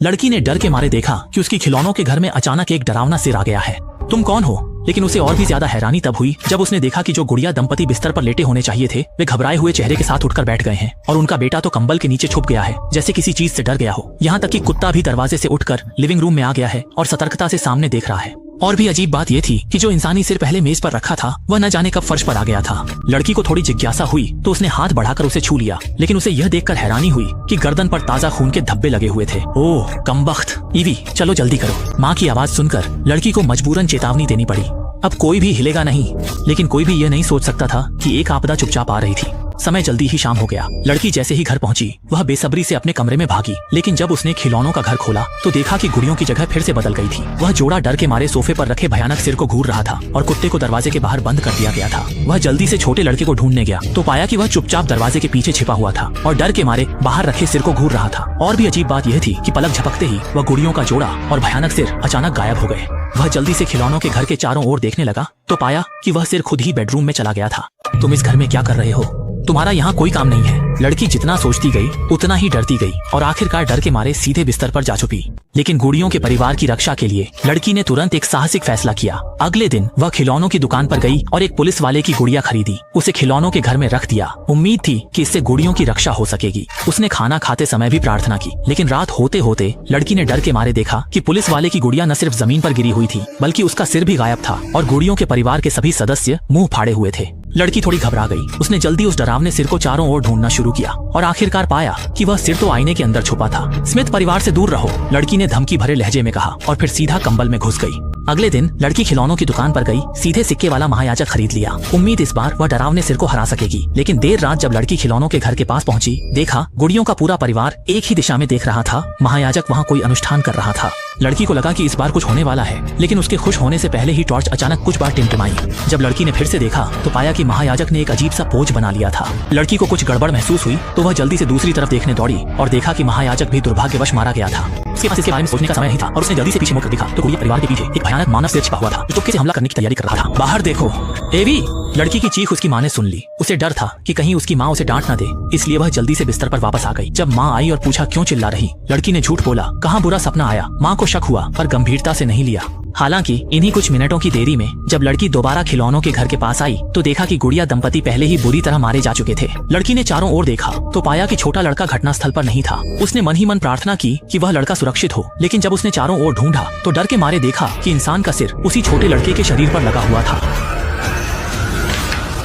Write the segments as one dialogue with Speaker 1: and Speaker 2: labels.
Speaker 1: लड़की ने डर के मारे देखा कि उसकी खिलौनों के घर में अचानक एक डरावना सिर आ गया है। तुम कौन हो? लेकिन उसे और भी ज्यादा हैरानी तब हुई जब उसने देखा कि जो गुड़िया दंपति बिस्तर पर लेटे होने चाहिए थे वे घबराए हुए चेहरे के साथ उठकर बैठ गए हैं और उनका बेटा तो कंबल के नीचे छुप गया है जैसे किसी चीज से डर गया हो। यहाँ तक कि कुत्ता भी दरवाजे से उठकर लिविंग रूम में आ गया है और सतर्कता से सामने देख रहा है। और भी अजीब बात यह थी कि जो इंसानी सिर पहले मेज पर रखा था वह न जाने कब फर्श पर आ गया था। लड़की को थोड़ी जिज्ञासा हुई तो उसने हाथ बढ़ाकर उसे छू लिया, लेकिन उसे यह देखकर हैरानी हुई कि गर्दन पर ताजा खून के धब्बे लगे हुए थे। ओह कमबख्त, ईवी चलो जल्दी करो। माँ की आवाज सुनकर लड़की को मजबूरन चेतावनी देनी पड़ी। अब कोई भी हिलेगा नहीं, लेकिन कोई भी यह नहीं सोच सकता था कि एक आपदा चुपचाप आ रही थी। समय जल्दी ही शाम हो गया। लड़की जैसे ही घर पहुंची वह बेसब्री से अपने कमरे में भागी, लेकिन जब उसने खिलौनों का घर खोला तो देखा कि गुड़ियों की जगह फिर से बदल गई थी। वह जोड़ा डर के मारे सोफे पर रखे भयानक सिर को घूर रहा था और कुत्ते को दरवाजे के बाहर बंद कर दिया गया था। वह जल्दी से छोटे लड़के को ढूंढने गया तो पाया कि वह चुपचाप दरवाजे के पीछे छिपा हुआ था और डर के मारे बाहर रखे सिर को घूर रहा था। और भी अजीब बात यह थी कि पलक झपकते ही वह गुड़ियों का जोड़ा और भयानक सिर अचानक गायब हो गए। वह जल्दी से खिलौनों के घर के चारों ओर देखने लगा तो पाया कि वह सिर खुद ही बेडरूम में चला गया था। तुम इस घर में क्या कर रहे हो? तुम्हारा यहाँ कोई काम नहीं है। लड़की जितना सोचती गई उतना ही डरती गई और आखिरकार डर के मारे सीधे बिस्तर पर जा छुपी। लेकिन गुड़ियों के परिवार की रक्षा के लिए लड़की ने तुरंत एक साहसिक फैसला किया। अगले दिन वह खिलौनों की दुकान पर गई और एक पुलिस वाले की गुड़िया खरीदी। उसे खिलौनों के घर में रख दिया। उम्मीद थी कि इससे गुड़ियों की रक्षा हो सकेगी। उसने खाना खाते समय भी प्रार्थना की, लेकिन रात होते होते लड़की ने डर के मारे देखा कि पुलिस वाले की गुड़िया न सिर्फ जमीन पर गिरी हुई थी बल्कि उसका सिर भी गायब था और गुड़ियों के परिवार के सभी सदस्य मुंह फाड़े हुए थे। लड़की थोड़ी घबरा गई। उसने जल्दी उस डरावने सिर को चारों ओर ढूंढना शुरू किया और आखिरकार पाया कि वह सिर तो आईने के अंदर छुपा था। स्मिथ परिवार से दूर रहो, लड़की ने धमकी भरे लहजे में कहा और फिर सीधा कंबल में घुस गई। अगले दिन लड़की खिलौनों की दुकान पर गई, सीधे सिक्के वाला महायाजक खरीद लिया। उम्मीद इस बार वह डरावने सिर को हरा सकेगी। लेकिन देर रात जब लड़की खिलौनों के घर के पास पहुंची, देखा गुड़ियों का पूरा परिवार एक ही दिशा में देख रहा था। महायाजक वहाँ कोई अनुष्ठान कर रहा था। लड़की को लगा कि इस बार कुछ होने वाला है, लेकिन उसके खुश होने से पहले ही टॉर्च अचानक कुछ बार टिमटिमाई। जब लड़की ने फिर से देखा तो पाया कि महायाजक ने एक अजीब सा पोज बना लिया था। लड़की को कुछ गड़बड़ महसूस हुई तो वह जल्दी से दूसरी तरफ देखने दौड़ी और देखा कि महायाजक भी दुर्भाग्यवश मारा गया था। उसके पास इसके बारे में सोचने का समय नहीं था और उसने जल्दी से पीछे मुड़कर देखा तो गुड़िया परिवार के पीछे एक भयानक मानव सिर छिपा हुआ था जो चुपके से हमला करने की तैयारी कर रहा था। बाहर देखो एवी, लड़की की चीख उसकी माँ ने सुन ली। उसे डर था कि कहीं उसकी माँ उसे डांट न दे, इसलिए वह जल्दी से बिस्तर पर वापस आ गई। जब माँ आई और पूछा क्यों चिल्ला रही, लड़की ने झूठ बोला। कहाँ बुरा सपना आया? माँ को शक हुआ पर गंभीरता से नहीं लिया। हालांकि इन्हीं कुछ मिनटों की देरी में जब लड़की दोबारा खिलौनों के घर के पास आई तो देखा कि गुड़िया दंपति पहले ही बुरी तरह मारे जा चुके थे। लड़की ने चारों ओर देखा तो पाया कि छोटा लड़का घटनास्थल पर नहीं था। उसने मन ही मन प्रार्थना की कि वह लड़का सुरक्षित हो, लेकिन जब उसने चारों ओर ढूंढा तो डर के मारे देखा कि इंसान का सिर उसी छोटे लड़के के शरीर पर लगा हुआ था।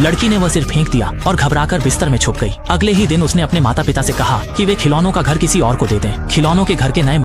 Speaker 1: लड़की ने वह सिर फेंक दिया और घबराकर बिस्तर में छुप गई। अगले ही दिन उसने अपने माता पिता से कहा कि वे खिलौनों का घर किसी और को दे दें। खिलौनों के घर के नए